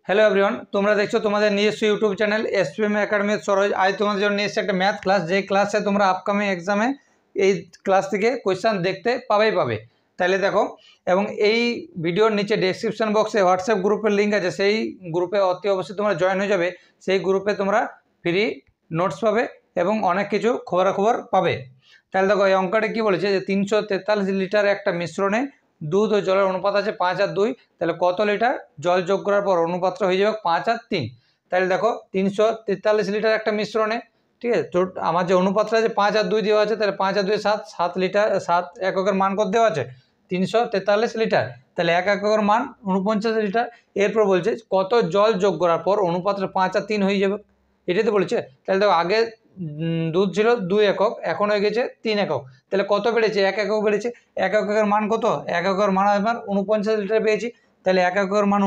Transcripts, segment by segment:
Hello everyone, তোমরা দেখছো তোমাদের নিজস্ব YouTube channel SPM academy Saroj. আজ তোমাদের জন্য নিয়ে এসেছে একটা ম্যাথ ক্লাস, যে ক্লাসে তোমরা আপকামিং এক্সামে এই ক্লাস থেকে কোয়েশ্চেন দেখতে পাবে। তাহলে দেখো, এবং এই ভিডিওর নিচে ডেসক্রিপশন বক্সে হোয়াটসঅ্যাপ গ্রুপের লিঙ্ক আছে, সেই গ্রুপে অতি অবশ্যই তোমরা জয়েন হয়ে যাবে। সেই গ্রুপে তোমরা ফ্রি নোটস পাবে এবং অনেক কিছু খবরাখবর পাবে। তাহলে দেখো, এই অঙ্কটা কী বলেছে যে 343 লিটার একটা মিশ্রণে দুধ ও জলের অনুপাত আছে 5 আর 2। তাহলে কত লিটার জল যোগ করার পর অনুপাতটা হয়ে যাবে 5 আর 3। তাহলে দেখো 343 লিটার একটা মিশ্রণে, ঠিক আছে, তো আমার যে অনুপাতটা আছে 5 আর 2 দেওয়া আছে, তাহলে 5 আর 2 7 লিটার, 7 এককের মান কত দেওয়া আছে 343 লিটার। তাহলে এক এককের মান 49 লিটার। এরপর বলছে কত জল যোগ করার পর অনুপাতটা 5 আর 3 হয়ে যাবে, এটাই তো বলেছে। তাহলে দেখো, আগে দুধ ছিল 2 একক, এখন হয়ে গেছে 3 একক। তাহলে কত বেড়েছে? 1 একক বেড়েছে। 1 এককের মান কত? 1 এককের মান আমার 49 লিটার পেয়েছি। তাহলে 1 এককের মান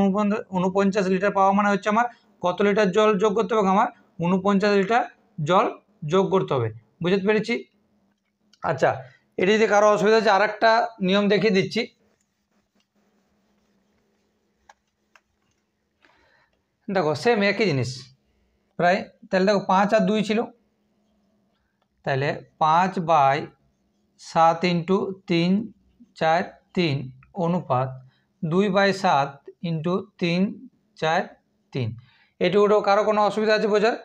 49 লিটার পাওয়া মানে হচ্ছে আমার কত লিটার জল যোগ করতে হবে? আমার 49 লিটার জল যোগ করতে হবে। বুঝতে পেরেছি? আচ্ছা, এটি যদি কারো অসুবিধা আছে আর একটা নিয়ম দেখিয়ে দিচ্ছি। দেখো, সেম একই জিনিস প্রায়। তাহলে দেখো 5 আর 2 ছিল, তাহলে 5/7 ইন্টু 3 4 3 অনুপাত 2/7 ইন্টু 3 4 3। এটুকুটো কারো কোনো অসুবিধা আছে বোঝার?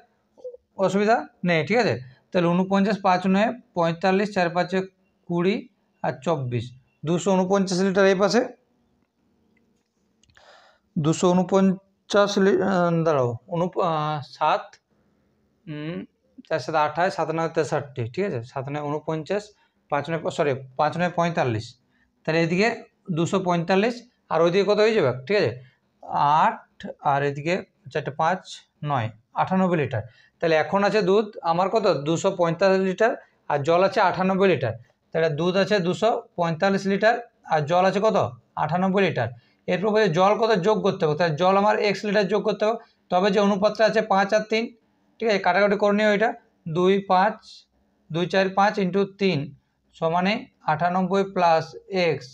অসুবিধা নেই, ঠিক আছে। তাহলে 49 5 9 45 4 5 20 আর 24, 249 লিটার এই পাশে, 249 দাঁড়াও 7 4 7 28 7 9 63, ঠিক আছে। 7 9 49, 5 9 সরি 5 9 45। তাহলে এদিকে 245 আর ওইদিকে কত হয়ে যাবে, ঠিক আছে 8 আর এদিকে 4 5 9 98 লিটার। তাহলে এখন আছে দুধ আমার কত 245 লিটার আর জল আছে 98 লিটার। তাহলে দুধ আছে 245 লিটার আর জল আছে কত 98 লিটার। এরপর বলছে জল কত যোগ করতে হবে, তাহলে জল আমার x লিটার যোগ করতে হবে। তবে যে অনুপাতটা আছে 5 আর 3, ঠিক আছে, কাটাকাটি করে নিও। এটা 2 5 2 4 5 ইন্টু 3 সমানে 98 প্লাস এক্স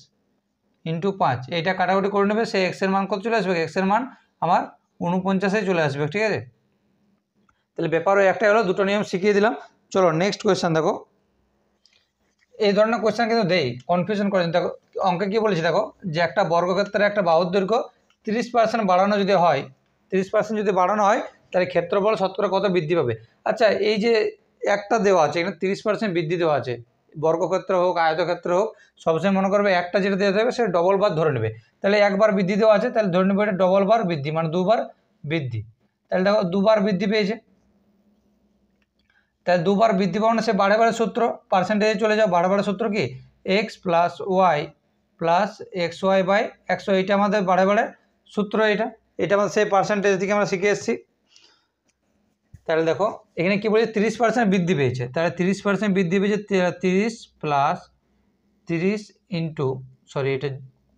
ইন্টু 5, এইটা কাটাকুটি করে নেবে। সেই এক্সের মান কত চলে আসবে? এক্সের মান আমার 49 চলে আসবে, ঠিক আছে। তাহলে ব্যাপার ওই একটাই হলো, দুটো নিয়ম শিখিয়ে দিলাম। চলো নেক্সট কোয়েশ্চেন দেখো। এই ধরনের কোয়েশ্চেন কিন্তু দেই, কনফিউশন করেন। দেখো অঙ্কে কী বলেছে, দেখো যে একটা বর্গক্ষেত্রের একটা বাহুর দৈর্ঘ্য 30% বাড়ানো যদি হয়, 30% যদি বাড়ানো হয়, তাহলে ক্ষেত্রফল শতকরা কত বৃদ্ধি পাবে? আচ্ছা, এই যে একটা দেওয়া আছে, এখানে 30% বৃদ্ধি দেওয়া আছে, বর্গক্ষেত্র হোক আয়তক্ষেত্র হোক, সবসময় মনে করবে একটা যেটা দেওয়া থাকবে সেটা ডবল বার ধরে নেবে। তাহলে একবার বৃদ্ধি দেওয়া আছে, তাহলে ধরে নেবে এটা ডবল বার বৃদ্ধি, মানে দুবার বৃদ্ধি। তাহলে দেখো দুবার বৃদ্ধি পেয়েছে, তাহলে দুবার বৃদ্ধি পাওয়া সে বাড়ে বাড়ে সূত্র, পার্সেন্টেজে চলে যাও। বাড়ে বাড়ে সূত্র কি? X plus y plus x y by 100। এইটা আমাদের বাড়ে বাড়ে সূত্র, এটা আমাদের সেই পার্সেন্টেজ দিকে আমরা শিখে এসেছি। তাহলে দেখো এখানে কি বলছে 30% বৃদ্ধি পেয়েছে, তাহলে 30% বৃদ্ধি পেয়েছে, 30 প্লাস 30 ইন্টু সরি এটা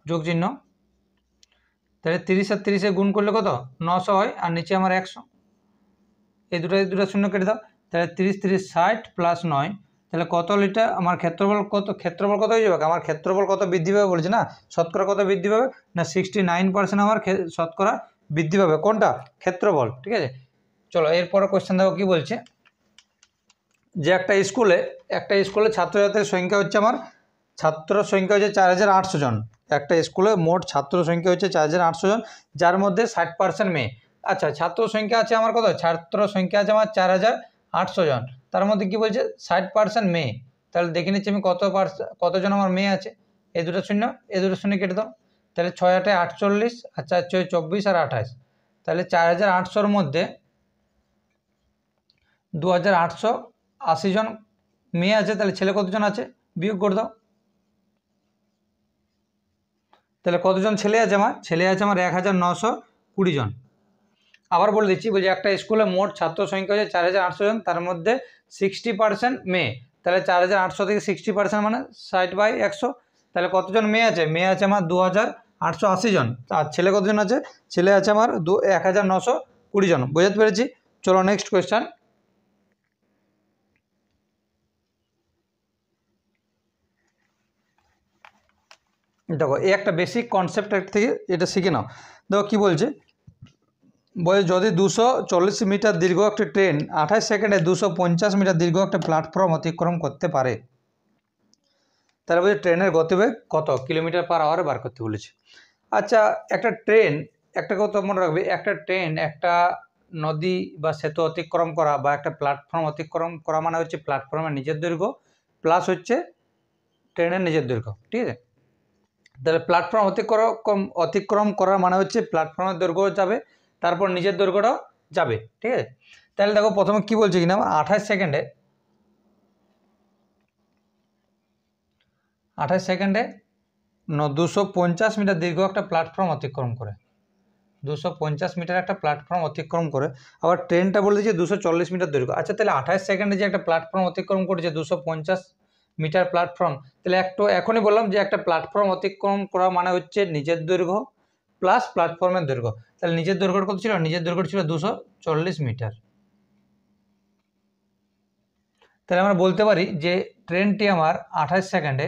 যোগ চিহ্ন, তাহলে 30 আর 30 গুণ করলে কত 900 হয়, আর নিচে আমার 100, এই দুটো শূন্য কেটে দাও। তাহলে 30 30 60 প্লাস 9, তাহলে কত লিটার আমার ক্ষেত্রফল কত হয়ে যাবে? আমার ক্ষেত্রফল কত বৃদ্ধি পাবে বলছে না, শতকরা কত বৃদ্ধি পাবে না 69% আমার শতকরা বৃদ্ধি পাবে। কোনটা? ক্ষেত্রফল, ঠিক আছে। চলো এরপরে কোয়েশ্চেন দেখো কি বলছে, যে একটা স্কুলে ছাত্রছাত্রীর সংখ্যা হচ্ছে আমার ছাত্র সংখ্যা হচ্ছে 4800 জন। একটা স্কুলে মোট ছাত্র সংখ্যা হচ্ছে 4800 জন, যার মধ্যে 60% মেয়ে। আচ্ছা, ছাত্র সংখ্যা আছে আমার কত? ছাত্র সংখ্যা আছে আমার 4800 জন, তার মধ্যে কি বলছে 60% মেয়ে। তাহলে দেখে নিচ্ছি আমি কতজন আমার মেয়ে আছে। এই দুটো শূন্য কেটে দাও। তাহলে 6 8 48 আর 4 6 24 আর 28। তাহলে 4800-র মধ্যে 2880 জন মেয়ে আছে, তাহলে ছেলে কতজন আছে বিয়োগ করে দাও। তাহলে কতজন ছেলে আছে আমার? ছেলে আছে আমার 1920 জন। আবার বলে দিচ্ছি, বলছি একটা স্কুলে মোট ছাত্র সংখ্যা হচ্ছে 4800 জন, তার মধ্যে 60% মেয়ে। তাহলে 4800 থেকে 60% মানে 60/100। তাহলে কতজন মেয়ে আছে? মেয়ে আছে আমার 2880 জন। আর ছেলে কতজন আছে? ছেলে আছে আমার 1920 জন। বুঝতে পেরেছি? চলো নেক্সট কোয়েশ্চেন। দেখো এই একটা বেসিক কনসেপ্ট থেকে এটা শিখে নাও। দেখো কি বলছে, বলে যদি 240 মিটার দীর্ঘ একটি ট্রেন 28 সেকেন্ডে 250 মিটার দীর্ঘ একটা প্ল্যাটফর্ম অতিক্রম করতে পারে, তার বলছে ট্রেনের গতিবেগ কত কিলোমিটার পার আওয়ারে বার করতে বলেছে। আচ্ছা, একটা ট্রেন, একটা কথা মনে রাখবে, একটা ট্রেন একটা নদী বা সেতু অতিক্রম করা বা একটা প্ল্যাটফর্ম অতিক্রম করা মানে হচ্ছে প্ল্যাটফর্মের নিজের দৈর্ঘ্য প্লাস হচ্ছে ট্রেনের নিজের দৈর্ঘ্য, ঠিক আছে। তাহলে প্ল্যাটফর্ম অতিক্রম করার মানে হচ্ছে প্ল্যাটফর্মের দৈর্ঘ্য যাবে, তারপর নিজের দৈর্ঘ্যটাও যাবে, ঠিক আছে। তাহলে দেখো প্রথমে কি বলছে কিনা 28 সেকেন্ডে 250 মিটার দীর্ঘ একটা প্ল্যাটফর্ম অতিক্রম করে, 250 মিটার একটা প্ল্যাটফর্ম অতিক্রম করে। আবার ট্রেনটা বলে দিয়েছে 240 মিটার দৈর্ঘ্য। আচ্ছা, তাহলে 28 সেকেন্ডে যে একটা প্ল্যাটফর্ম অতিক্রম করেছে 250 মিটার প্ল্যাটফর্ম, তাহলে এখনই বললাম যে একটা প্ল্যাটফর্ম অতিক্রম করা মানে হচ্ছে নিজের দৈর্ঘ্য প্লাস প্ল্যাটফর্মের দৈর্ঘ্য। তাহলে নিজের দৈর্ঘ্য কত ছিল? নিজের দৈর্ঘ্য ছিল 240 মিটার। তাহলে আমরা বলতে পারি যে ট্রেনটি আমার 28 সেকেন্ডে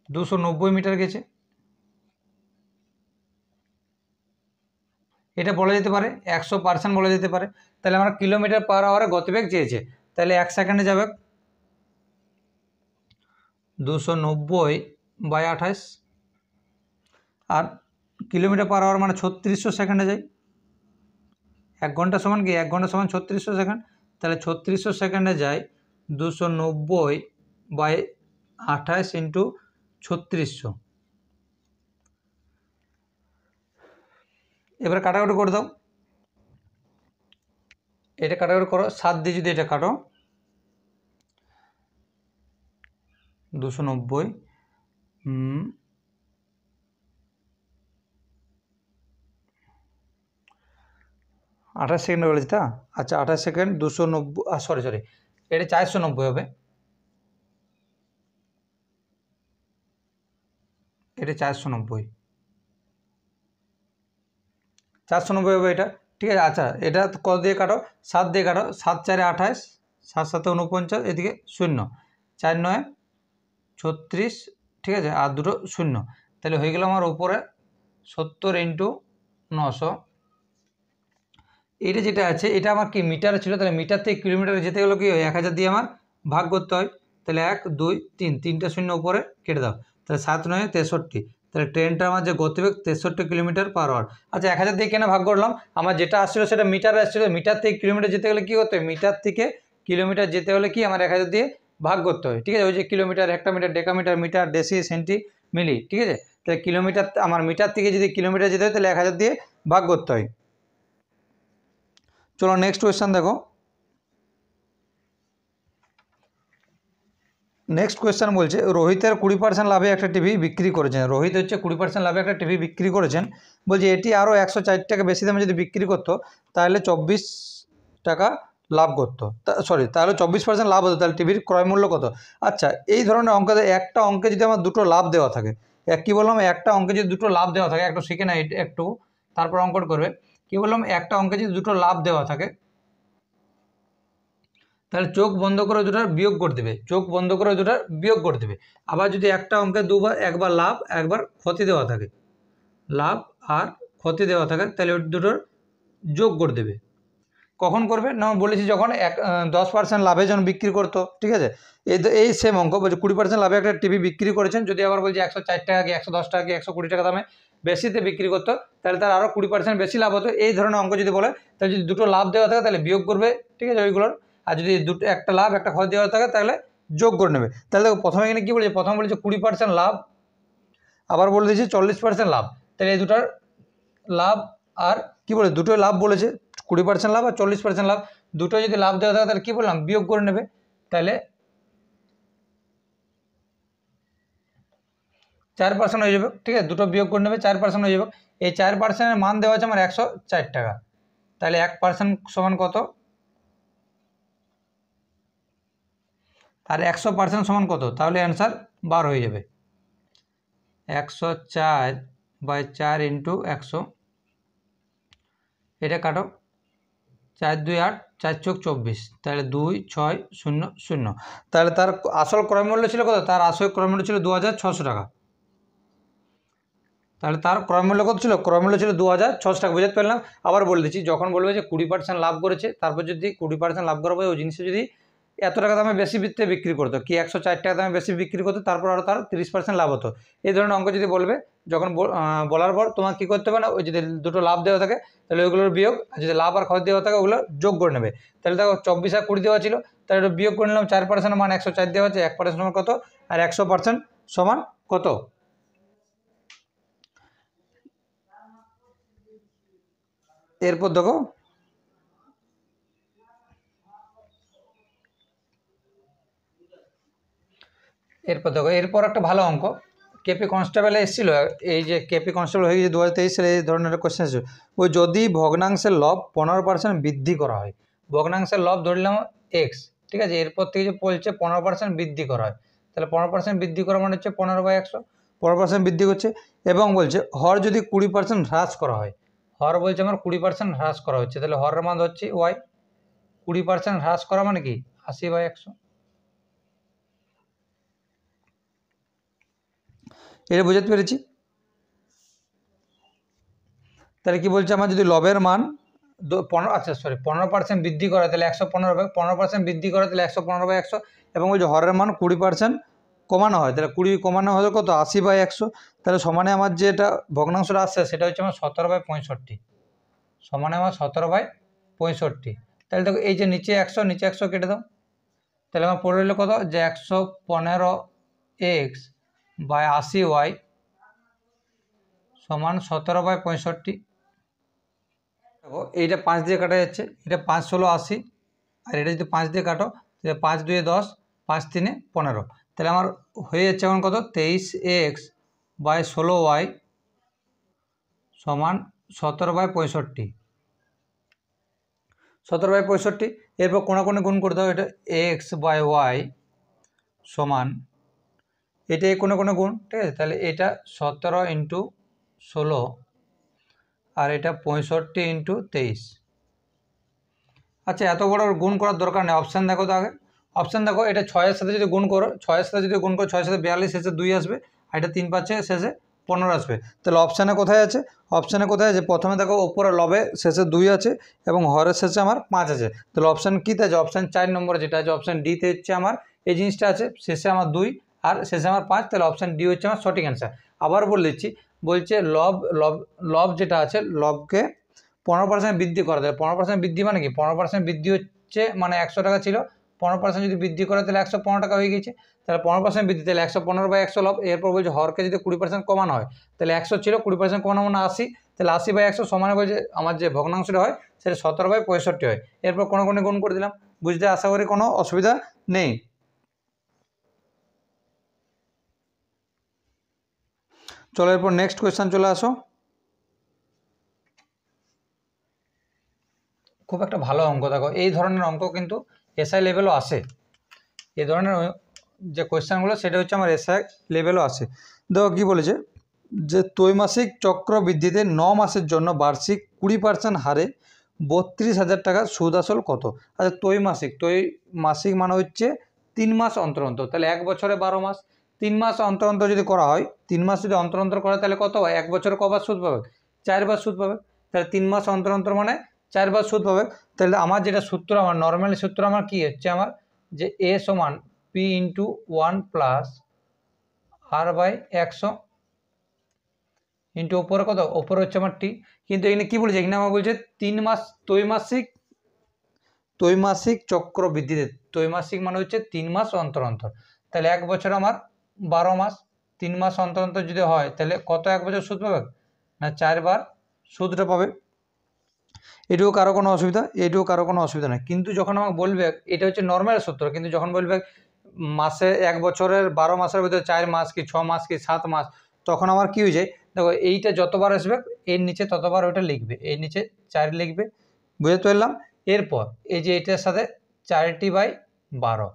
290 মিটার গেছে। এটা বলা যেতে পারে 100% বলা যেতে পারে। তাহলে আমরা কিলোমিটার পার আওয়ারে গতিবেগ চেয়েছে, তাহলে 1 সেকেন্ডে যাবে 290/28, আর কিলোমিটার পার আওয়ার মানে 3600 সেকেন্ডে যায়। 1 ঘন্টা সমান কি? 1 ঘন্টা সমান 3600 সেকেন্ড। তাহলে 3600 সেকেন্ডে যায় 290/28 ইন্টু 3600। এবার কাটাকুটি করে দাও, এটা কাটাকুটি করো, 7 দিয়ে যদি এটা কাটো 290 28 সেকেন্ডে বলেছি তা। আচ্ছা, 28 সেকেন্ড 290, সরি এটা 490 হবে, এটা 490 হবে এটা, ঠিক আছে। আচ্ছা, এটা কত দিয়ে কাটো? 7 দিয়ে কাটো, 7 4 28, 7 7 49, এদিকে 0, 4 9 36, ঠিক আছে, আর দুটো 0, তাহলে হয়ে গেল আমার উপরে 70 ইন্টু 900। এটা যেটা আছে এটা আমার কি মিটারে ছিল, তাহলে মিটার থেকে কিলোমিটারে যেতে গেলে কি হয় 1000 দিয়ে আমার ভাগ করতে হয়। তাহলে 1 2 3, 3টা শূন্য উপরে কেটে দাও, তাহলে 7 9 63। তাহলে ট্রেনটা আমার যে গতিবেগ 63 কিলোমিটার পার আওয়ার। আচ্ছা, 1000 দিয়ে কেন ভাগ করলাম? আমার যেটা আসছিল সেটা মিটারে আসছিল, মিটার থেকে কিলোমিটার যেতে গেলে কী করতে হয়? মিটার থেকে কিলোমিটার যেতে হলে কি আমার 1000 দিয়ে ভাগ করতে হয়, ঠিক আছে। ওই যে kilometre, hectometre, decametre, metre, deci, centi, milli, ঠিক আছে। তাহলে কিলোমিটার আমার মিটার থেকে যদি কিলোমিটার যেতে হয় তাহলে 1000 দিয়ে ভাগ করতে হয়। চলো নেক্সট কোয়েশ্চেন দেখো। নেক্সট কোয়েশ্চেন বলছে রোহিতের 20% লাভে একটা টিভি বিক্রি করেছেন। রোহিত হচ্ছে 20% লাভে একটা টিভি বিক্রি করেছেন। বলছে এটি আরও 104 টাকা বেশি দামে যদি বিক্রি করতো তাহলে 24 টাকা লাভ করতো, তাহলে 24% লাভ হতো, তাহলে টিভির ক্রয় মূল্য কত? আচ্ছা, এই ধরনের অঙ্কে একটা অঙ্কে যদি আমার দুটো লাভ দেওয়া থাকে, কী বললাম, একটা অঙ্কে যদি দুটো লাভ দেওয়া থাকে, একটু শিখে না একটু, তারপর অঙ্কন করবে। কী বললাম, একটা অঙ্কে যদি দুটো লাভ দেওয়া থাকে তাহলে চোখ বন্ধ করে দুটার বিয়োগ করে দেবে, চোখ বন্ধ করে দুটার বিয়োগ করে দেবে। আবার যদি একটা অঙ্কে একবার লাভ একবার ক্ষতি দেওয়া থাকে, লাভ আর ক্ষতি দেওয়া থাকে, তাহলে ওই দুটোর যোগ করে দেবে। কখন করবে না বলেছি, যখন 10% লাভে যখন বিক্রি করতো, ঠিক আছে। এই সেম অঙ্ক বলছে 20% লাভে একটা টিভি বিক্রি করেছেন, যদি আবার বলছি 104 টাকা কি 110 টাকা কি 120 টাকা দামে বেশিতে বিক্রি করতো তাহলে তার আরও 20% বেশি লাভ হতো। এই ধরনের অঙ্ক যদি বলে তাহলে যদি দুটো লাভ দেওয়া থাকে তাহলে বিয়োগ করবে, ঠিক আছে, ওইগুলোর। আর যদি একটা লাভ একটা ক্ষতি দেওয়া থাকে তাহলে যোগ করে নেবে। তাহলে দেখো প্রথমে এখানে কী বলেছে, প্রথমে বলেছে 20% লাভ, আবার বলে দিয়েছে 40% লাভ। তাহলে এই দুটার লাভ আর কি বলে, দুটোই লাভ বলেছে, 20% লাভ আর 40% লাভ, দুটো যদি লাভ দেওয়া থাকে তাহলে কী বললাম, বিয়োগ করে নেবে। তাহলে 4% হয়ে যাবে, ঠিক আছে, দুটো বিয়োগ করে নেবে, 4% হয়ে যাবে। এই 4%-এর মান দেওয়া আছে আমার 104 টাকা, তাহলে 1% সমান কত, আর 100% সমান কত, তাহলে অ্যান্সার 12 হয়ে যাবে। 104/4 ইন্টু 100, এটা কাটো, 4 2 8, 4 4 24, তাহলে 2 6 0 0। তাহলে তার আসল ক্রয় মূল্য ছিল কত? তার আসল ক্রয় মূল্য ছিল 2600 টাকা। তাহলে তার ক্রয়মূল্য কত ছিল? ক্রয়মূল্য ছিল 2600 টাকা। বুঝতে পারলাম? আবার বলে দিচ্ছি, যখন বলবে যে 20% লাভ করেছে, তারপর যদি 20% লাভ করার পরে ওই জিনিসটা যদি এত টাকা দামে বেশি বিক্রি করতো, কি 104 টাকা দামে বেশি বিক্রি করতো, তারপর আরও তার 30% লাভ হতো। এই ধরনের অঙ্ক যদি বলবে, যখন বলার পর তোমার কী করতে হবে না, ওই যদি দুটো লাভ দেওয়া থাকে তাহলে ওইগুলোর বিয়োগ, আর যদি লাভ আর খরচ দেওয়া থাকে ওগুলো যোগ করে নেবে। তাহলে দেখো 24 আর 20 দেওয়া ছিল, তাহলে এটা বিয়োগ করে নিলাম। 4% মান 104 দেওয়া আছে, 1% সমান কত, আর 100% সমান কত? এরপর দেখো এরপর একটা ভালো অঙ্ক, কেপি কনস্টেবলে এসেছিলো, এই যে কেপি কনস্টেবল হয়ে গেছে 2023 সালে, এই ধরনের কোশ্চেন এসেছিল। ওই যদি ভগ্নাংশের লব 15% বৃদ্ধি করা হয়, ভগ্নাংশের লব ধরলাম এক্স, ঠিক আছে, এরপর থেকে যে বলছে 15% বৃদ্ধি করা হয়, তাহলে 15% বৃদ্ধি করা মানে হচ্ছে 15/100, 15% বৃদ্ধি করছে। এবং বলছে হর যদি 20% হ্রাস করা হয়, হর বলছে আমার 20% হ্রাস করা হচ্ছে, তাহলে হরের মান হচ্ছে ওয়াই, 20% হ্রাস করা মানে কি 80/100। এটা বুঝতে পেরেছি? তাহলে কি বলছে, আমার যদি লবের মান 15% বৃদ্ধি করে তাহলে 115 হবে, 15% বৃদ্ধি করে তাহলে 115/100, এবং ওই যে হরের মান 20% কমানো হয়, তাহলে 20 কমানো হলে কত, 80/100। তাহলে সমানে আমার যে এটা ভগ্নাংশটা আসছে সেটা হচ্ছে আমার 17/65, সমানে আমার 17/65। তাহলে দেখো এই যে নিচে 100 কেটে দাও, তাহলে আমার পড়ে রইলো কত, যে 115x/80y সমান 17/65। দেখো এইটা 5 দিয়ে কাটা যাচ্ছে, এটা 5 ষোলো 80, আর এটা যদি 5 দিয়ে কাটো তাহলে 5 2 10, 5 3 15, তাহলে আমার হয়ে যাচ্ছে এখন কত, 23x/16y সমান 17/65, 17/65। এরপর কোণাকোণি গুণ করতে হবে, এটা x/y সমান, এটা এই কোণে গুণ, ঠিক আছে, তাহলে এটা 17 × 16 আর এটা 65 × 23। আচ্ছা, এত বড় গুণ করার দরকার নেই, অপশান দেখো তো আগে। অপশান দেখো, এটা 6-এর সাথে যদি গুণ করো, 6-এর সাথে যদি গুণ করো, 6-এর সাথে 42, শেষে 2 আসবে, আর এটা 3 5 শেষে 15 আসবে। তাহলে অপশানে কোথায় আছে, অপশানে কোথায় আছে, প্রথমে দেখো ওপরে লবে শেষে 2 আছে এবং হরের শেষে আমার 5 আছে, তাহলে অপশান কীতে আছে, অপশান 4 নম্বরে যেটা আছে, অপশান ডিতে হচ্ছে আমার এই জিনিসটা আছে, শেষে আমার 2 আর শেষে আমার 5, তাহলে অপশান ডি হচ্ছে আমার সঠিক অ্যান্সার। আবার বলে দিচ্ছি, বলছে লব যেটা আছে, লবকে 15% বৃদ্ধি করা যায়। 15% বৃদ্ধি মানে কি, 15% বৃদ্ধি হচ্ছে মানে 100 টাকা ছিল, 15% যদি বৃদ্ধি করে তাহলে 115 টাকা হয়ে গেছে, তাহলে 15% বৃদ্ধি, তাহলে 115/100 লব। এরপর বলছে হরকে যদি 20% কমানো হয়, তাহলে 100 ছিল, 20% কমানো মানে 80, তাহলে 80/100 সমানে বলছে আমার যে ভগ্নাংশটা হয় সেটা 17/65 হয়। এরপর কোনো গুণ করে দিলাম, বুঝতে আশা করি কোনো অসুবিধা নেই। চলো এরপর নেক্সট কোয়েশ্চেন চলে আসো। খুব একটা ভালো অঙ্ক, দেখো এই ধরনের অঙ্ক কিন্তু এসআই লেভেলও আসে, এই ধরনের যে কোয়েশ্চেনগুলো সেটা হচ্ছে আমার এসআই লেভেলও আসে। দেখো কী বলেছে, যে ত্রৈমাসিক চক্রবৃদ্ধিতে 9 মাসের জন্য বার্ষিক 20% হারে 32,000 টাকা সুদ আসল কত? আচ্ছা, ত্রৈমাসিক মানে হচ্ছে 3 মাস অন্তর অন্তর, তাহলে 1 বছরে 12 মাস, 3 মাস অন্তর অন্তর যদি করা হয়, 3 মাস যদি অন্তর অন্তর করা তাহলে কত হয়, 1 বছরে কবার সুদ পাবে, 4 বার সুদ পাবে, তাহলে 3 মাস অন্তর অন্তর মানে 4 বার সুদ পাবে। তাহলে আমার যেটা সূত্র, আমার নর্মালি সূত্র আমার কি হচ্ছে, আমার যে এ সমান পি × 1 + r/100 ইন্টু ওপরে কত, ওপরে হচ্ছে আমার টি। কিন্তু এখানে কী বলছে, এখানে আমার বলছে 3 মাস ত্রৈমাসিক চক্রবৃদ্ধিতে, ত্রৈমাসিক মানে হচ্ছে 3 মাস অন্তর অন্তর, তাহলে 1 বছর আমার 12 মাস, 3 মাস অন্তর অন্তর যদি হয় তাহলে কত 1 বছর সুদ পাবে না 4 বার সুদটা পাবে। এটুকু কারো কোনো অসুবিধা নেই। কিন্তু যখন আমাকে বলবে, এটা হচ্ছে নর্মাল সূত্র, কিন্তু যখন বলবে মাসে 1 বছরের 12 মাসের ভিতরে 4 মাস কি 6 মাস কি 7 মাস, তখন আমার কী হয়ে যায়, দেখো এইটা যতবার আসবে এর নিচে ততবার ওইটা লিখবে, এর নিচে 4 লিখবে, বুঝতে পারলাম। এরপর এই যে এটার সাথে 4/12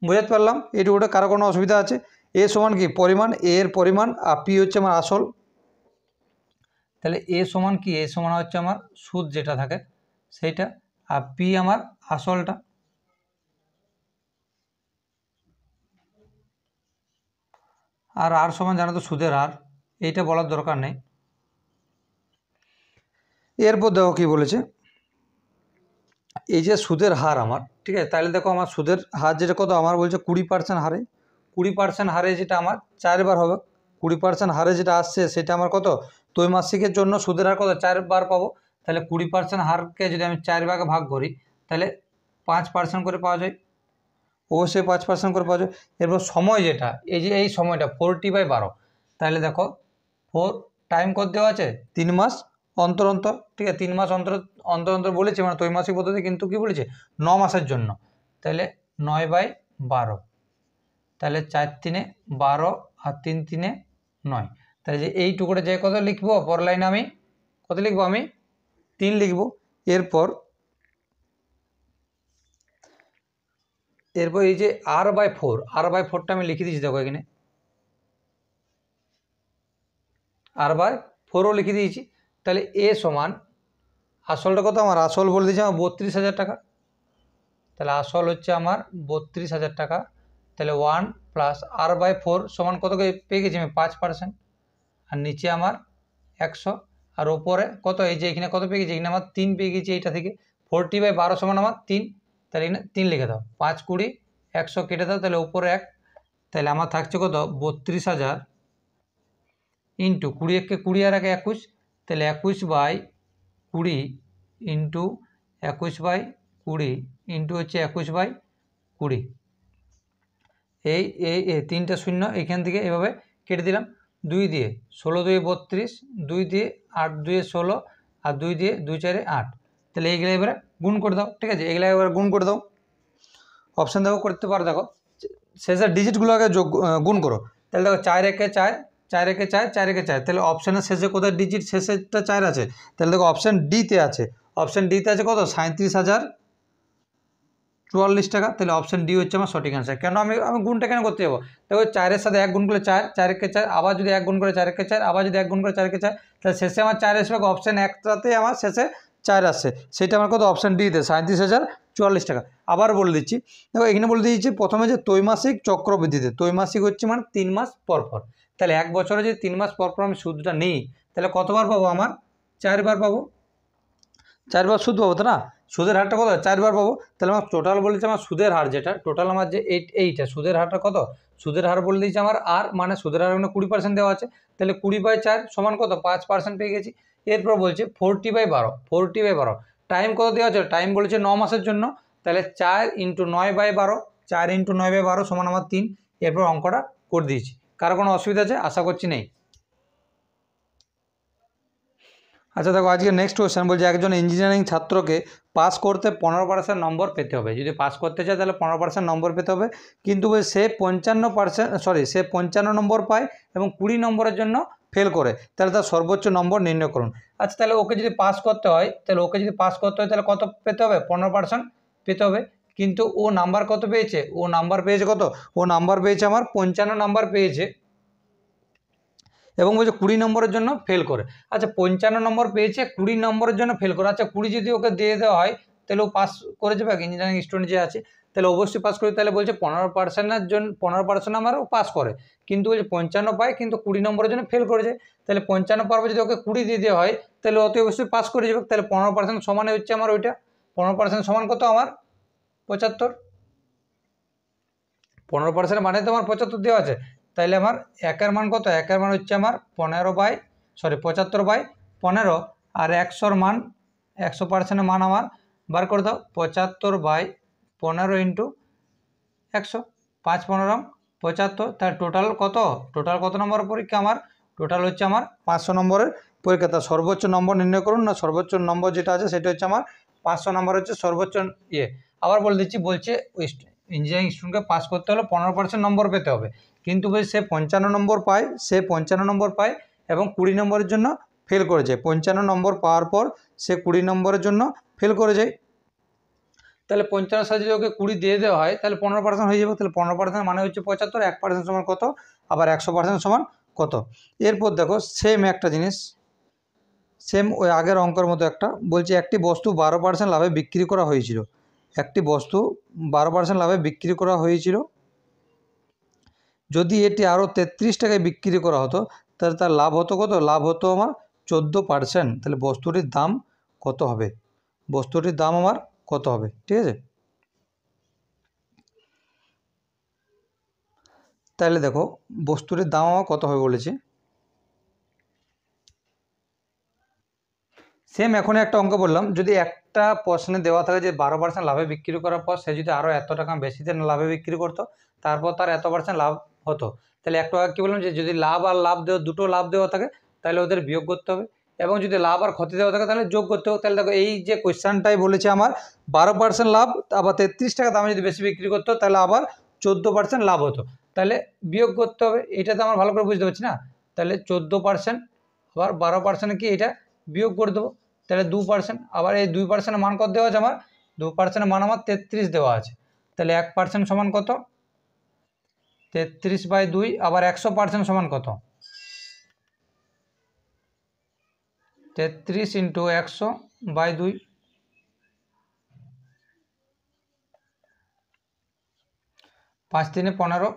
বুঝতে পারলাম। এটুকুটা কারো কোনো অসুবিধা আছে? এ সমান কি পরিমাণ, এর পরিমাণ, আর পি হচ্ছে আমার আসল, তাহলে এ সমান কি, এ সমান হচ্ছে আমার সুদ যেটা থাকে সেইটা, আর পি আমার আসলটা। আর সমান জানো তো সুদের হার, এইটা বলার দরকার নেই। এরপর দেখো কি বলেছে, এই যে সুদের হার আমার, ঠিক আছে, তাহলে দেখো আমার সুদের হার যেটা কত আমার বলছে 20% হারে, 20% হারে যেটা আমার 4 বার হবে, 20% হারে যেটা আসছে সেটা আমার কত ত্রৈমাসিকের জন্য সুদের হার কত 4 বার পাবো। তাহলে 20% হারকে যদি আমি 4 ভাগে ভাগ করি তাহলে 5% করে পাওয়া যায়, অবশ্যই 5% করে পাওয়া যায়। এরপর সময় যেটা, এই যে এই সময়টা 40/12, তাহলে দেখো 4 টাইম কত দেওয়া আছে 3 মাস অন্তর অন্তর, ঠিক আছে, 3 মাস অন্তর অন্তর অন্তর বলেছে, মানে ত্রৈমাসিক পদ্ধতি, কিন্তু কি বলেছে 9 মাসের জন্য। তাহলে 9/12, তাহলে 4 3 12 আর 3 3 9, তাহলে যে এইটুকুটা যে কত লিখবো পর লাইনে আমি কত লিখবো, আমি 3 লিখবো। এরপর এই যে r/4, r/4টা আমি লিখে দিয়েছি, দেখো এখানে r/4ও লিখে দিয়েছি। তাহলে এ সমান আসলটা কত আমার, আসল বলে দিয়েছি আমার 32,000 টাকা, তাহলে আসল হচ্ছে আমার 32,000 টাকা। তাহলে 1 + r/4 সমান কত পেয়ে গেছি আমি 5%, আর নিচে আমার 100, আর ওপরে কত, এই যে এখানে কত পেয়ে গেছি, এখানে আমার 3 পেয়ে গেছি এইটা থেকে। 40/12 সমান আমার 3, তাহলে এখানে 3 লিখে দাও, 5 20 100 কেটে দাও, তাহলে উপরে 1, তাহলে আমার থাকছে কত 32,000 ইন্টু 20 1 20 আর 1 21, তাহলে 21/20 ইন্টু 21/20 ইন্টু হচ্ছে 21/20, এই এই 3টা শূন্য এইখান থেকে এভাবে কেটে দিলাম। 2 দিয়ে 16 2 32, 2 দিয়ে 8 2 16, আর 2 দিয়ে 2 4 8, তাহলে এইগুলো এবারে গুণ করে দাও, ঠিক আছে, এগুলো এবারে গুণ করে দাও। অপশান দেখো করতে পারো, দেখো শেষের ডিজিটগুলো আগে গুণ করো। তাহলে দেখো 4 1 4, 4 1 4, 4 1 4, তাহলে অপশানের শেষে কোথায় ডিজিট শেষেরটা 4 আছে, তাহলে দেখো অপশান ডিতে আছে, অপশান ডিতে আছে কত 37,044 টাকা, তাহলে অপশান ডি হচ্ছে আমার সঠিক অ্যান্সার। কেন আমি গুণটা কেন করতে যাবো, দেখো 4-এর সাথে 1 গুণ করলে 4, 4 1 4, আবার যদি 1 গুণ করে 4 1 4, আবার যদি 1 গুণ করে 4 1 4, তাহলে শেষে আমার 4 আসবে, অপশান একটাতে আমার শেষে 4 আসছে, সেটা আমার কত অপশান ডিতে 37,044 টাকা। আবার বলে দিচ্ছি, দেখো এখানে বলে দিয়েছি প্রথমে যে ত্রৈমাসিক চক্রবৃদ্ধিতে, ত্রৈমাসিক হচ্ছে মানে 3 মাস পর পর, তাহলে 1 বছরে যদি 3 মাস পর পর আমি সুদটা নিই তাহলে কতবার পাবো, আমার 4 বার পাবো, 4 বার সুদ পাবো, তো না সুদের হারটা কত 4 বার পাবো। তাহলে আমার টোটাল বলেছে আমার সুদের হার যেটা টোটাল আমার যে এইটা সুদের হারটা কত, সুদের হার বলে দিয়েছে আমার আর, মানে সুদের হার মানে 20% দেওয়া আছে, তাহলে 20/4 সমান কত 5% পেয়ে গেছি। এরপর বলছে 40/12, 40/12 টাইম কত দেওয়া আছে, টাইম বলেছে 9 মাসের জন্য, তাহলে 4 × 9/12, 4 × 9/12 সমান আমার 3। এরপর অঙ্কটা করে দিয়েছি। কারো কোনো অসুবিধা আছে, আশা করছি নেই। আচ্ছা দেখো আজকে নেক্সট কোয়েশ্চেন বলছে, একজন ইঞ্জিনিয়ারিং ছাত্রকে পাস করতে 15% নম্বর পেতে হবে, যদি পাস করতে চায় তাহলে 15% নম্বর পেতে হবে, কিন্তু সে 55 নম্বর পায় এবং 20 নম্বরের জন্য ফেল করে, তাহলে তার সর্বোচ্চ নম্বর নির্ণয় করুন। আচ্ছা তাহলে ওকে যদি পাস করতে হয় তাহলে কত পেতে হবে, 15% পেতে হবে, কিন্তু ও নাম্বার কত পেয়েছে, ও নাম্বার পেয়েছে কত, ও নাম্বার পেয়েছে আমার 55 নাম্বার পেয়েছে, এবং বলছে 20 নম্বরের জন্য ফেল করে। আচ্ছা 55 নম্বর পেয়েছে, 20 নম্বরের জন্য ফেল করে, আচ্ছা 20 যদি ওকে দিয়ে দেওয়া হয় তাহলে ও পাস করে যাবে, ইঞ্জিনিয়ারিং স্টুডেন্ট যে আছে তাহলে অবশ্যই পাস করে। তাহলে বলছে 15%-এর জন্য 15% আমার ও পাস করে, কিন্তু বলছে 55 পায় কিন্তু 20 নম্বরের জন্য ফেল করে যায়, তাহলে 55 পারবে যদি ওকে 20 দিয়ে দেওয়া হয় তাহলে অত অবশ্যই পাস করে যাবে। তাহলে 15% সমানে হচ্ছে আমার ওইটা, 15% সমান কত আমার 75, 15% মানে তো আমার 75 দেওয়া আছে, তাইলে আমার একের মান কত, একের মান হচ্ছে আমার 75/15, আর 100-র মান 100%-এর মান আমার বার করে দাও, 75/15 ইন্টু 100, 5 15 75, তার টোটাল কত নম্বরের পরীক্ষা, আমার টোটাল হচ্ছে আমার 500 নম্বরের পরীক্ষা। তার সর্বোচ্চ নম্বর নির্ণয় করুন, না সর্বোচ্চ নম্বর যেটা আছে সেটা হচ্ছে আমার 500 নম্বর হচ্ছে সর্বোচ্চ ইয়ে। আবার বলে দিচ্ছি, বলছে ইঞ্জিনিয়ারিং স্টুডেন্টকে পাস করতে হলে 15% নম্বর পেতে হবে, কিন্তু সে 55 নম্বর পায় এবং 20 নম্বরের জন্য ফেল করে যায়, 55 নম্বর পাওয়ার পর সে 20 নম্বরের জন্য ফেল করে যায়, তাহলে 55 সাথে যদি ওকে 20 দিয়ে দেওয়া হয় তাহলে 15% হয়ে যাবে, তাহলে 15% মানে হচ্ছে 75, 1% সমান কত, আবার 100% সমান কত। এরপর দেখো সেম একটা জিনিস, সেম ওই আগের অঙ্কের মতো একটা বলছে, একটি বস্তু 12% লাভে বিক্রি করা হয়েছিল, একটি বস্তু 12% লাভে বিক্রি করা হয়েছিল, যদি এটি আরও 33 টাকায় বিক্রি করা হতো তাহলে তার লাভ হতো কত? লাভ হতো আমার 14%। তাহলে বস্তুটির দাম কত হবে? বস্তুটির দাম আমার কত হবে? ঠিক আছে, তাহলে দেখো বস্তুটির দাম আমার কত হবে বলেছি। সেম এখন একটা অঙ্ক বললাম, যদি একটা প্রশ্নে দেওয়া থাকে যে 12% লাভে বিক্রি করার পর সে যদি আরও এত টাকা বেশিতে লাভে বিক্রি করতো, তারপর তার এত % লাভ হতো, তাহলে একটু আগে কী বললাম যে যদি লাভ আর লাভ দেওয়া দুটো লাভ দেওয়া থাকে তাহলে ওদের বিয়োগ করতে হবে, এবং যদি লাভ আর ক্ষতি দেওয়া থাকে তাহলে যোগ করতে হবে। তাহলে দেখো এই যে কোয়েশ্চানটাই বলেছে আমার 12% লাভ, আবার 33 টাকা দামে যদি বেশি বিক্রি করতো তাহলে আবার 14% লাভ হতো, তাহলে বিয়োগ করতে হবে। এটা তো আমার ভালো করে বুঝতে পারছি না, তাহলে 14% আবার 12% কি এটা বিয়োগ করে দেবো, তাহলে 2%। আবার এই 2%-এর মান কত দেওয়া আছে আমার? 2%-এর মান আমার 33 দেওয়া আছে, তাহলে 1% সমান কত? 33/2। আবার 100% সমান কত? 33 × 100/2। 5 × 3 = 15,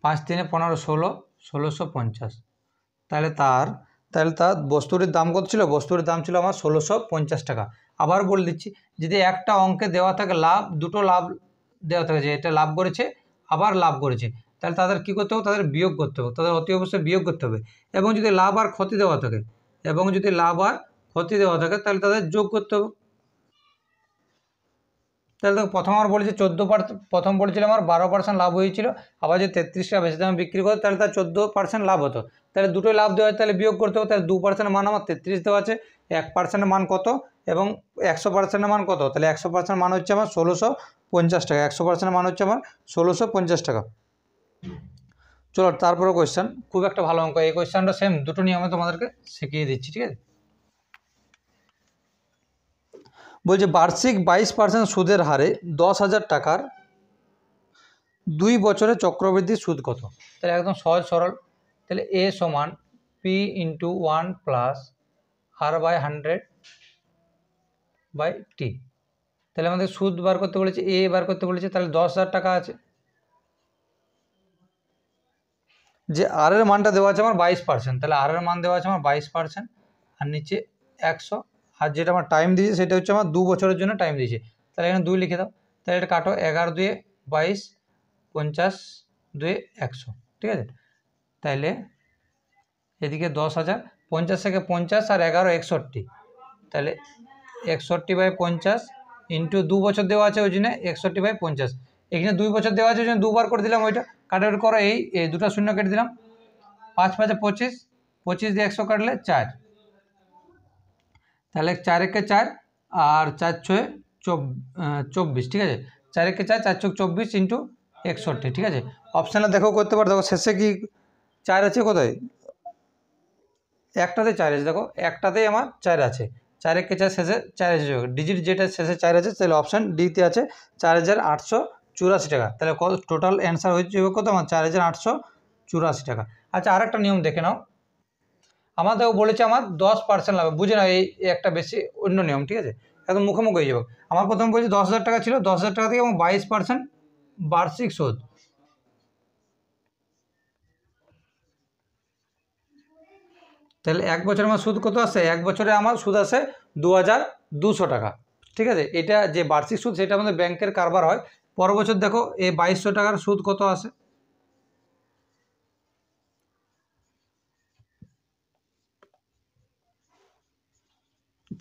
5 × 3 = 15, 16, 1650। তাহলে তার বস্তুটির দাম কত ছিল? বস্তুটির দাম ছিল আমার 1650 টাকা। আবার বলে দিচ্ছি, যদি একটা অঙ্কে দেওয়া থাকে লাভ, দুটো লাভ দেওয়া থাকে যে এটা লাভ করেছে আবার লাভ করেছে, তাহলে তাদের কী করতে হবে? তাদের বিয়োগ করতে হবে, তাদের অতি অবশ্যই বিয়োগ করতে হবে। এবং যদি লাভ আর ক্ষতি দেওয়া থাকে তাহলে তাদের যোগ করতে হবে। তাহলে দেখো প্রথম আমার বলেছে 14%, প্রথম বলেছিল আমার 12% লাভ হয়েছিল, আবার যদি 33 টাকা বেশি দামে বিক্রি করে তাহলে তার 14% লাভ হতো, তাহলে দুটোই লাভ দেওয়া হয়, তাহলে বিয়োগ করতে হবে। তাহলে 2%-এর মান আমার 33 দেওয়া আছে, 1%-এর মান কত এবং 100%-এর মান কত? তাহলে 100%-এর মান হচ্ছে আমার 1650 টাকা, 100%-এর মান হচ্ছে আমার 1650 টাকা। চলো তারপরে কোয়েশ্চেন, খুব একটা ভালো অঙ্ক, এই কোয়েশ্চেনটা সেম দুটো নিয়মে তোমাদেরকে শিখিয়ে দিচ্ছি, ঠিক আছে। বলছে বার্ষিক 22% সুদের হারে 10,000 টাকার 2 বছরে চক্রবৃদ্ধি সুদ কত? তাহলে একদম সহজ সরল, তাহলে A সমান P × 1 + R/100/T। তাহলে আমাদের সুদ বার করতে বলেছে, A বার করতে বলেছে, তাহলে 10,000 টাকা আছে, যে আর এর মানটা দেওয়া আছে আমার 22%, তাহলে আর এর মান দেওয়া আছে আমার 22%, আর নিচে 100, আর যেটা আমার টাইম দিয়েছে সেটা হচ্ছে আমার 2 বছরের জন্য টাইম দিয়েছে, তাহলে এখানে 2 লিখে দাও। তাহলে এটা কাটো, 11 × 2 = 22, 50 × 2 = 100, ঠিক আছে। তাহলে এদিকে 10,000, 50 থেকে 50 আর 11 61, তাহলে 61/50 × 2 বছর দেওয়া আছে ওই জন্য 61/50, এখানে 2 বছর দেওয়া আছে ওই জন্য দুবার করে দিলাম, ওইটা কাটাকাটি করো, এই দুটো শূন্য কেটে দিলাম, 5 × 5 = 25, 25 দিয়ে 100 কাটলে 4, তাহলে 4 × 1 = 4 আর 4 × 6 = 24, ঠিক আছে। 4 × 1 = 4, 4 × 24 × 61, ঠিক আছে। অপশানে দেখো করতে পারো, দেখো শেষে কি 4 আছে কোথায়? একটাতে 4 আছে, দেখো একটাতেই আমার 4 আছে, 4 × 1 = 4, শেষে 4 আছে, ডিজিট যেটা শেষে 4 আছে, তাহলে অপশান ডিতে আছে 4,884 টাকা। তাহলে কত টোটাল অ্যান্সার হচ্ছে কত আমার? 4,884 টাকা। আচ্ছা, আর একটা নিয়ম দেখে নাও, আমাদেরও বলেছে আমার 10% লাভ, বুঝে নাও এই একটা বেশি অন্য নিয়ম, ঠিক আছে, একদম মুখোমুখি হয়ে যাবো। আমার প্রথম বলছে 10,000 টাকা ছিল, 10,000 টাকা থেকে এবং 22% বার্ষিক সুদ, তাহলে 1 বছরে আমার সুদ কত আসে? 1 বছরে আমার সুদ আসে 2,200 টাকা, ঠিক আছে। এটা যে বার্ষিক সুদ সেটা আমাদের ব্যাংকের কারবার হয়। পরের বছর দেখো এই 2,200 টাকার সুদ কত আসে?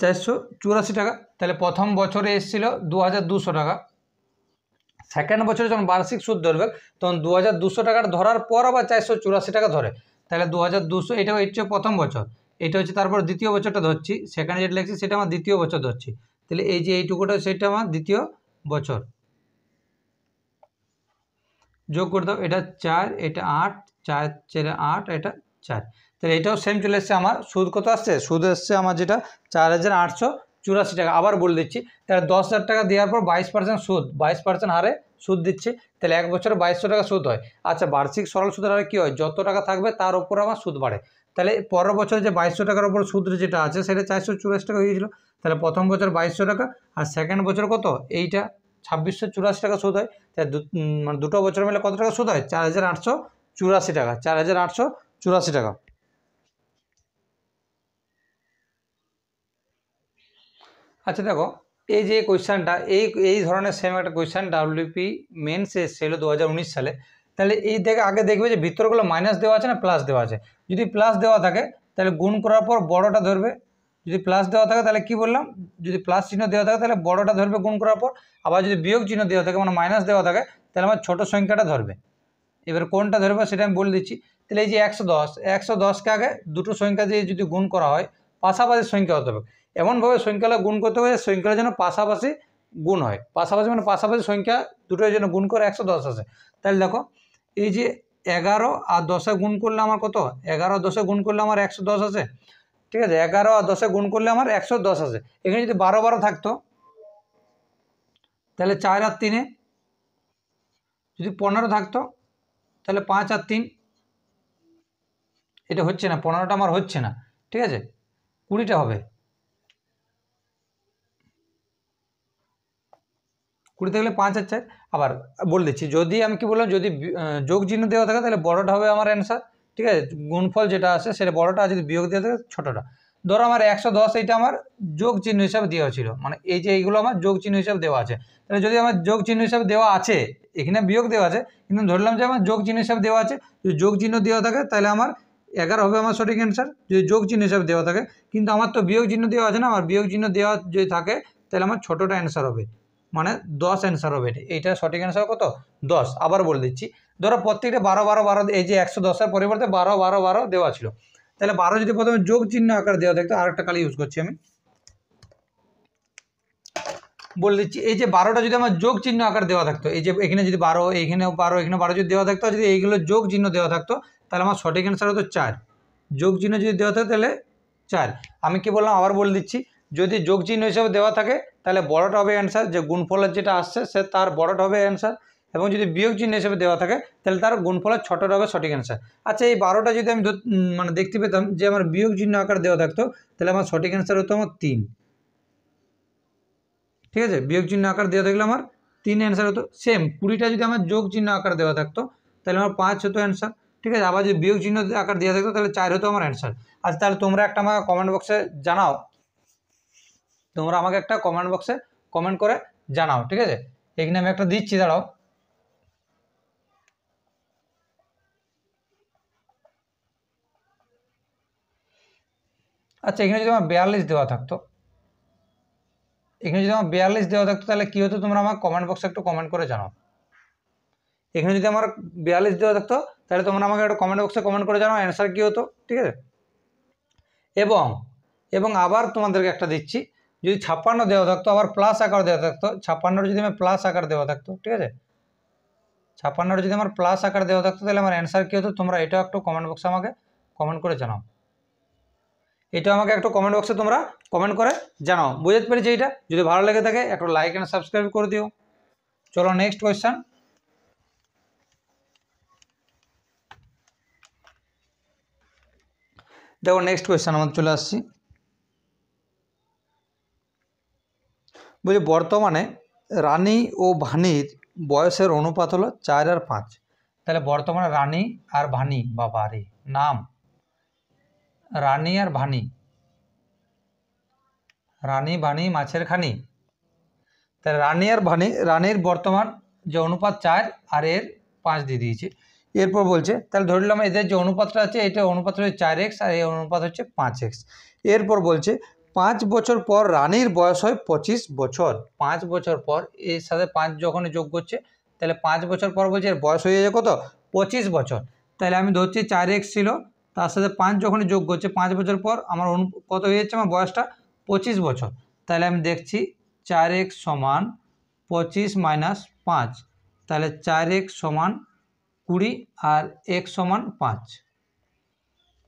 484 টাকা। তাহলে প্রথম বছরে এসেছিল 2,200 টাকা, সেকেন্ড বছরে যখন বার্ষিক সুদ ধরবে তখন 2,200 টাকার ধরার পর আবার 484 টাকা ধরে, তাহলে 2,200, এটা হচ্ছে প্রথম বছর, এটা হচ্ছে তারপর দ্বিতীয় বছরটা ধরছি, সেকেন্ড যেটা লিখছি সেটা আমার দ্বিতীয় বছর ধরছি, তাহলে এই যে এইটুকুটা সেটা আমার দ্বিতীয় বছর, যোগ করে দাও, এটা 4, এটা 8, 4 × 4 = 8, এটা 4, তাহলে এটাও সেম চলে এসছে। আমার সুদ কত আসছে? সুদ এসছে আমার যেটা 4,884 টাকা। আবার বলে দিচ্ছি, তাহলে 10,000 টাকা দেওয়ার পর 22% সুদ, 22% হারে সুদ দিচ্ছে, তাহলে 1 বছরে 2,200 টাকা সুদ হয়। আচ্ছা, বার্ষিক সরল সুদের হারে কী হয়? যত টাকা থাকবে তার উপর আমার সুদ বাড়ে, তাহলে পরের বছরে যে 2,200 টাকার উপর সুদ যেটা আছে সেটা 484 টাকা হয়েছিল, তাহলে প্রথম বছর 2,200 টাকা, আর সেকেন্ড বছর কত? এইটা 2,684 টাকা সুদ হয়, তাই মানে দুটো বছর মিলে কত টাকা সুদ হয়? 4,884 টাকা, 4,884 84 টাকা। আচ্ছা দেখো, এই যে কোয়েশ্চেনটা, এই ধরনের সেম একটা কোয়েশ্চেন ডাব্লিউপি মেন্স এসেছিল 2019 সালে। তাহলে এই থেকে আগে দেখবে যে ভিতরগুলো মাইনাস দেওয়া আছে না প্লাস দেওয়া আছে। যদি প্লাস দেওয়া থাকে তাহলে গুণ করার পর বড়টা ধরবে, যদি প্লাস দেওয়া থাকে তাহলে কি বললাম, যদি প্লাস চিহ্ন দেওয়া থাকে তাহলে বড়টা ধরবে গুণ করার পর, আবার যদি বিয়োগ চিহ্ন দেওয়া থাকে মানে মাইনাস দেওয়া থাকে তাহলে আমার ছোট সংখ্যাটা ধরবে। এবার কোনটা ধরবে সেটা আমি বলে দিচ্ছি। তাহলে এই যে 110কে আগে দুটো সংখ্যা দিয়ে যদি গুণ করা হয় পাশাপাশি সংখ্যা হতে হবে, এমনভাবে সংখ্যাটা গুণ করতে হবে সংখ্যাটা যেন পাশাপাশি গুণ হয়। পাশাপাশি মানে পাশাপাশি সংখ্যা দুটোর জন্য গুণ করে 110 আসে। তাহলে দেখো এই যে 11 আর 10 গুণ করলে আমার কত, 11 আর 10 গুণ করলে আমার 110 আসে, ঠিক আছে। 11 আর 10 গুণ করলে আমার 110 আসে। এখানে যদি 12 থাকতো তাহলে 4 আর 3, যদি 15 থাকতো তাহলে 5 আর 3, এটা হচ্ছে না, 15টা আমার হচ্ছে না, ঠিক আছে, 20টা হবে, 20 থাকলে 5 আর 4। আবার বলে দিচ্ছি, যদি আমি কি বললাম, যদি যোগ চিহ্ন দেওয়া থাকে তাহলে বড়টা হবে আমার অ্যান্সার, ঠিক আছে, গুণফল যেটা আছে সেটা বড়টা, আর যদি বিয়োগ দেওয়া থাকে ছোটটা। ধরো আমার 110 এইটা আমার যোগ চিহ্ন হিসাবে দেওয়া ছিল, মানে এই যে এইগুলো আমার যোগ চিহ্ন হিসাবে দেওয়া আছে। তাহলে যদি আমার যোগ চিহ্ন হিসাবে দেওয়া আছে, এখানে বিয়োগ দেওয়া আছে কিন্তু ধরলাম যে আমার যোগ চিহ্ন হিসাবে দেওয়া আছে, যদি যোগ চিহ্ন দেওয়া থাকে তাহলে আমার 11 হবে আমার সঠিক অ্যান্সার, যদি যোগ চিহ্ন হিসাবে দেওয়া থাকে। কিন্তু আমার তো বিয়োগ চিহ্ন দেওয়া আছে না, আমার বিয়োগ চিহ্ন দেওয়া যদি থাকে তাহলে আমার ছোটোটা অ্যান্সার হবে, মানে 10 অ্যান্সার হবে। এইটা সঠিক অ্যান্সার কত, 10। আবার বলে দিচ্ছি, ধরো প্রত্যেকটা 12 12 12, এই যে 110-এর পরিবর্তে 12 12 12 দেওয়া ছিল, তাহলে 12 যদি প্রথমে যোগ চিহ্ন আকার দেওয়া থাকতো, আরেকটা কালি ইউজ করছি আমি, বলে দিচ্ছি এই যে 12টা যদি আমার যোগ চিহ্ন আকার দেওয়া থাকতো, এই যে এখানে যদি 12, এখানেও 12, এখানে 12 যদি দেওয়া থাকতো, যদি এইগুলো যোগ চিহ্ন দেওয়া থাকতো তাহলে আমার সঠিক অ্যান্সার হতো 4। যোগ চিহ্ন যদি দেওয়া থাকতো তাহলে 4। আমি কি বললাম, আবার বলে দিচ্ছি, যদি যোগ চিহ্ন হিসাবে দেওয়া থাকে তাহলে বড়টা হবে অ্যান্সার, যে গুণফলের যেটা আসছে সে তার বড়টা হবে অ্যান্সার, এবং যদি বিয়োগ চিহ্ন হিসেবে দেওয়া থাকে তাহলে তার গুণফলের ছোটটা হবে সঠিক অ্যান্সার। আচ্ছা, এই 12টা যদি আমি মানে দেখতে পেতাম যে আমার বিয়োগ চিহ্ন আকার দেওয়া থাকতো তাহলে আমার সঠিক অ্যান্সার হতো আমার 3, ঠিক আছে। বিয়োগ চিহ্ন আকার দেওয়া থাকলে আমার 3 অ্যান্সার হতো। সেম 20টা যদি আমার যোগ চিহ্ন আকার দেওয়া থাকতো তাহলে আমার 5 হতো অ্যান্সার, ঠিক আছে। আবার যদি বিয়োগ চিহ্ন আকার দেওয়া থাকতো তাহলে 4 হতো আমার অ্যান্সার। আচ্ছা, তাহলে তোমরা একটা আমাকে কমেন্ট বক্সে জানাও, তোমরা আমাকে একটা কমেন্ট বক্সে কমেন্ট করে জানাও, ঠিক আছে। এখানে আমি একটা দিচ্ছি, দাঁড়াও। আচ্ছা, এখানে যদি আমার 42 দেওয়া থাকতো, এখানে যদি আমার 42 দেওয়া থাকতো তাহলে কী হতো, তোমরা আমার কমেন্ট বক্সে একটু কমেন্ট করে জানাও। এখানে যদি আমার 42 দেওয়া থাকতো তাহলে তোমরা আমাকে একটা কমেন্ট বক্সে কমেন্ট করে জানাও অ্যান্সার কী হতো, ঠিক আছে। এবং এবং আবার তোমাদেরকে একটা দিচ্ছি, যদি 56 দেওয়া থাকতো আবার প্লাস আকার দেওয়া থাকতো, 56 যদি আমার প্লাস আকার দেওয়া থাকতো, ঠিক আছে, 56 যদি আমার প্লাস আকার দেওয়া থাকতো তাহলে আমার অ্যান্সার কী হতো, তোমরা এটাও একটু কমেন্ট বক্সে আমাকে কমেন্ট করে জানাও। এটা আমাকে একটু কমেন্ট বক্সে তোমরা কমেন্ট করে জানাও। বুঝতে পেরেছি এইটা? যদি ভালো লেগে থাকে একটু লাইক অ্যান্ড সাবস্ক্রাইব করে দিও। চলো নেক্সট কোয়েশ্চেন। দেখো নেক্সট কোয়েশ্চেন আমাদের চলে আসছি। বলছি বর্তমানে রানী ও ভানির বয়সের অনুপাত হলো 4 আর 5। তাহলে বর্তমানে রানী আর ভানি বা বাড়ি নাম, রানী আর ভানি, রানী ভানি মাছের খানি। তাহলে রানী আর ভানি, রানীর বর্তমান যে অনুপাত 4 আর এর 5 দিয়ে দিয়েছে। এরপর বলছে তাহলে ধরলাম এদের যে অনুপাতটা আছে এটা অনুপাত হচ্ছে 4x আর এই অনুপাত হচ্ছে 5x। এরপর বলছে 5 বছর পর রানীর বয়স হয় 25 বছর। 5 বছর পর এর সাথে 5 যখন যোগ করছে তাহলে 5 বছর পর বলছে এর বয়স হয়ে যাবে কত, 25 বছর। তাহলে আমি ধরছি 4x ছিল, তার সাথে 5 যখনই যোগ করছে 5 বছর পর আমার কত হয়ে যাচ্ছে, আমার বয়সটা 25 বছর। তাহলে আমি দেখছি 4x সমান 25 মাইনাস 5, তাহলে 4x সমান 20 আর x সমান 5।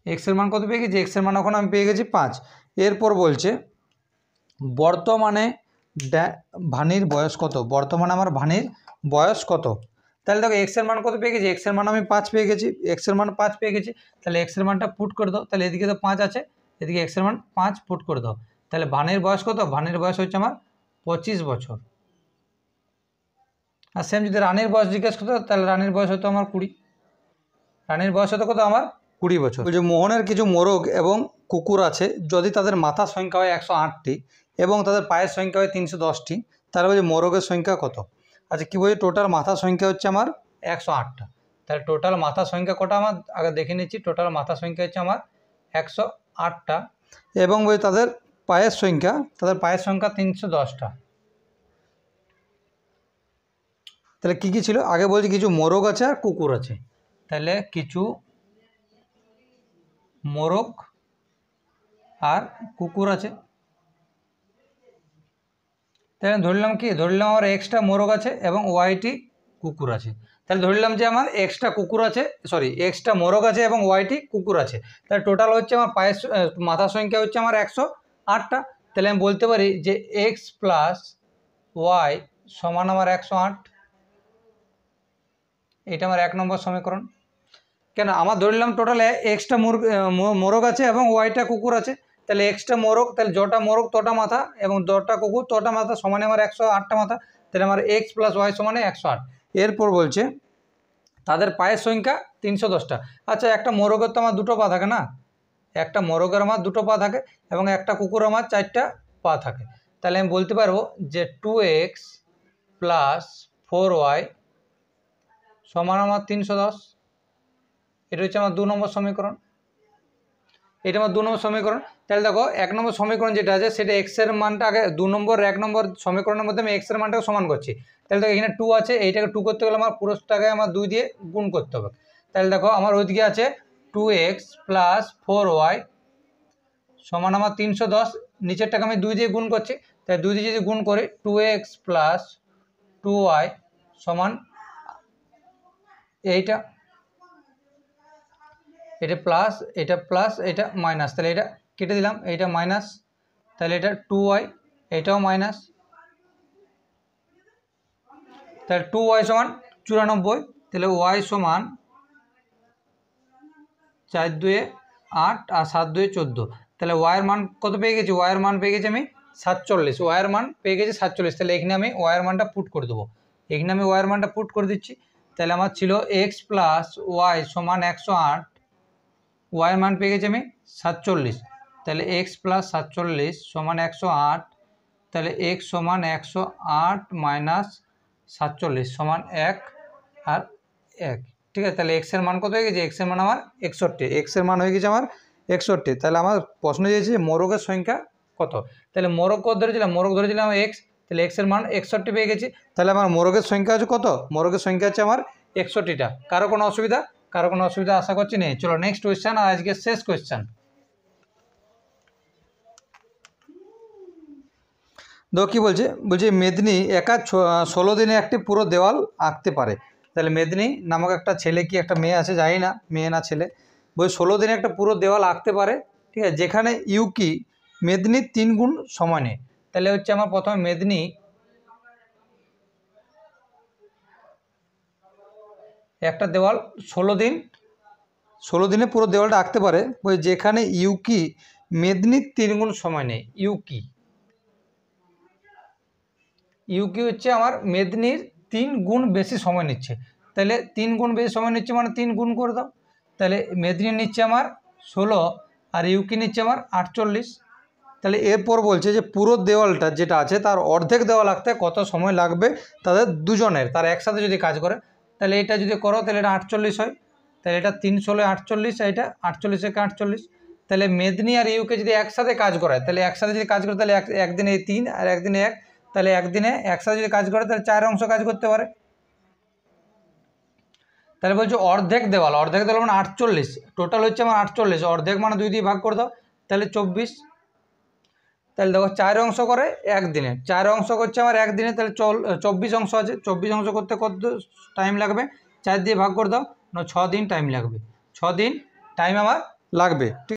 এক্সের মান কত পেয়ে গেছি, এক্সের মান এখন আমি পেয়ে গেছি 5। এরপর বলছে বর্তমানে ভানির বয়স কত, বর্তমানে আমার ভানির বয়স কত। তাহলে দেখো এক্সের মান কত পেয়ে গেছি, এক্সের মান আমি 5 পেয়ে গেছি, এক্সের মান 5 পেয়ে গেছি। তাহলে এক্সের মানটা পুট করে দাও, তাহলে এদিকে তো 5 আছে, এদিকে এক্সের মান 5 পুট করে দাও। তাহলে ভানির বয়স কত, ভানির বয়স হচ্ছে আমার 25 বছর। আর সেম যদি রানীর বয়স জিজ্ঞেস করতো তাহলে রানীর বয়স হতো আমার 20, রানীর বয়স হতো কত আমার 20 বছর। যে মোহনের কিছু মোরগ এবং কুকুর আছে, যদি তাদের মাথার সংখ্যা হয় 108টি এবং তাদের পায়ের সংখ্যা হয় 310টি, তাহলে বলছে মোরগের সংখ্যা কত? আচ্ছা কী বলছে, টোটাল মাথার সংখ্যা হচ্ছে আমার 108টা। তাহলে টোটাল মাথার সংখ্যা কটা আমার আগে দেখে নিচ্ছি। টোটাল মাথার সংখ্যা হচ্ছে আমার 108টা এবং বলছে তাদের পায়ের সংখ্যা 310টা। তাহলে কী কী ছিল আগে বলছি, কিছু মোরগ আছে আর কুকুর আছে। তাহলে কিছু মোরগ আর কুকুর আছে। তাহলে ধরলাম কি, ধরলাম আমার এক্সটা মোরগ আছে এবং ওয়াইটি কুকুর আছে। তাহলে ধরলাম যে আমার এক্সটা কুকুর আছে, এক্সটা মোরগ আছে এবং ওয়াইটি কুকুর আছে। তাহলে টোটাল হচ্ছে আমার পায়ের মাথার সংখ্যা হচ্ছে আমার 108টা। তাহলে আমি বলতে পারি যে এক্স প্লাস ওয়াই সমান আমার 108। এটা আমার 1 নম্বর সমীকরণ। কেন, আমার ধরলাম টোটাল এক্সটা মোরগ আছে এবং ওয়াইটা কুকুর আছে। তাহলে এক্সটা মোরগ, তাহলে যটা মোরগ তটা মাথা এবং যটা কুকুর তটা মাথা সমানে আমার 108টা মাথা। তাহলে আমার এক্স প্লাস ওয়াই সমানে 108। এরপর বলছে তাদের পায়ের সংখ্যা 310টা। আচ্ছা একটা মোরগের তো আমার 2টো পা থাকে না, একটা মোরগের আমার 2টো পা থাকে এবং একটা কুকুর আমার 4টা পা থাকে। তাহলে আমি বলতে পারবো যে 2x প্লাস 4y সমান আমার 310। এটা হচ্ছে আমার 2 নম্বর সমীকরণ। এটা আমার 2 নম্বর সমীকরণ। তাহলে দেখো 1 নম্বর সমীকরণ যেটা আছে সেটা এক্সের মানটা আগে 2 নম্বর 1 নম্বর সমীকরণের মধ্যে আমি এক্সের মানটাকে সমান করছি। তাহলে দেখো এখানে 2 আছে, এইটাকে 2 করতে গেলে আমার পুরোটাকে আমার 2 দিয়ে গুণ করতে হবে। তাহলে দেখো আমার ওইদিকে আছে 2x প্লাস 4y সমান আমার 310, নিচেরটাকে আমি 2 দিয়ে গুণ করছি। তাই 2 দিয়ে যদি গুণ করি 2x প্লাস 2y সমান এইটা, এটা প্লাস এটা প্লাস এটা মাইনাস, তাহলে এটা কেটে দিলাম, এইটা মাইনাস, তাহলে এটা 2y, এটাও মাইনাস, তাহলে 2y সমান 94। তাহলে y সমান 4 2 8 আর 7 2 14। তাহলে ওয়াইয়ের মান কত পেয়ে গেছি, ওয়াইয়ের মান পেয়ে গেছি আমি 47, ওয়াইয়ের মান পেয়ে গেছি 47। তাহলে এখানে আমি ওয়াইয়ের মানটা পুট করে দেবো, এখানে আমি ওয়াইয়ের মানটা পুট করে দিচ্ছি। তাহলে আমার ছিল এক্স প্লাস ওয়াই সমান 108, ওয়াইয়ের মান পেয়ে গেছি আমি 47। তাহলে এক্স প্লাস 47 সমান 108। তাহলে এক্স সমান 108 মাইনাস 47 সমান 1 আর 1, ঠিক আছে। তাহলে এক্সের মান কত হয়ে গেছে, এক্সের মান আমার 61, এক্সের মান হয়ে গেছে আমার 61। তাহলে আমার প্রশ্ন দিয়েছে মোরগের সংখ্যা কত। তাহলে মোরগ কত ধরেছিলাম, মোরগ ধরেছিলাম এক্স, তাহলে এক্সের মান 61 পেয়ে গেছি। তাহলে আমার মোরগের সংখ্যা আছে কত, মোরগের সংখ্যা আছে আমার 61টা। কারো কোনো অসুবিধা, কারো কোনো অসুবিধা আশা করছি নেই। চলো নেক্সট কোয়েশ্চেন, আর আজকে শেষ কোয়েশ্চেন। দেখো কী বলছে, মেদিনী একা 16 দিনে একটি পুরো দেওয়াল আঁকতে পারে। তাহলে মেদিনী নামক একটা ছেলে কি একটা মেয়ে আছে জানি না, মেয়ে না ছেলে, বলছে 16 দিনে একটা পুরো দেওয়াল আঁকতে পারে, ঠিক আছে, যেখানে ইউ কি মেদিনীর 3 গুণ সময় নেয়। তাহলে হচ্ছে আমার প্রথমে মেদিনী একটা দেওয়াল 16 দিনে পুরো দেওয়ালটা আঁকতে পারে, বলছে যেখানে ইউ কি মেদিনীর 3 গুণ সময় নেয়। ইউ কি হচ্ছে আমার মেদিনীর 3 গুণ বেশি সময় নিচ্ছে। তাহলে 3 গুণ বেশি সময় নিচ্ছে মানে 3 গুণ করে দাও। তাহলে মেদিনী নিচ্ছে আমার 16 আর ইউকি নিচ্ছে আমার 48। তাহলে এরপর বলছে যে পুরো দেওয়ালটা যেটা আছে তার অর্ধেক দেওয়াল আঁকতে কত সময় লাগবে তাদের দুজনের, তার একসাথে যদি কাজ করে। তাহলে এটা যদি করো তাহলে এটা 48 হয়। তাহলে এটা 3 16 48, এটা 48 একে 48। তাহলে মেদিনী আর ইউকে যদি একসাথে কাজ করে, তাহলে একসাথে যদি কাজ করে তাহলে একদিনে 3 আর একদিনে 1, তাহলে একদিনে একসাথে যদি কাজ করে তাহলে 4 অংশ কাজ করতে পারে। তাহলে বলছে অর্ধেক দেওয়াল মানে 48, টোটাল হচ্ছে আমার 48, অর্ধেক মানে 2 দিয়ে ভাগ করে দাও, তাহলে 24। তাহলে দেখো 4 অংশ করে একদিনে, 4 অংশ করছে আমার একদিনে, তাহলে 24 অংশ আছে, 24 অংশ করতে কত টাইম লাগবে, 4 দিয়ে ভাগ করে দাও, 6 দিন টাইম লাগবে, 6 দিন টাইম আমার লাগবে, ঠিক।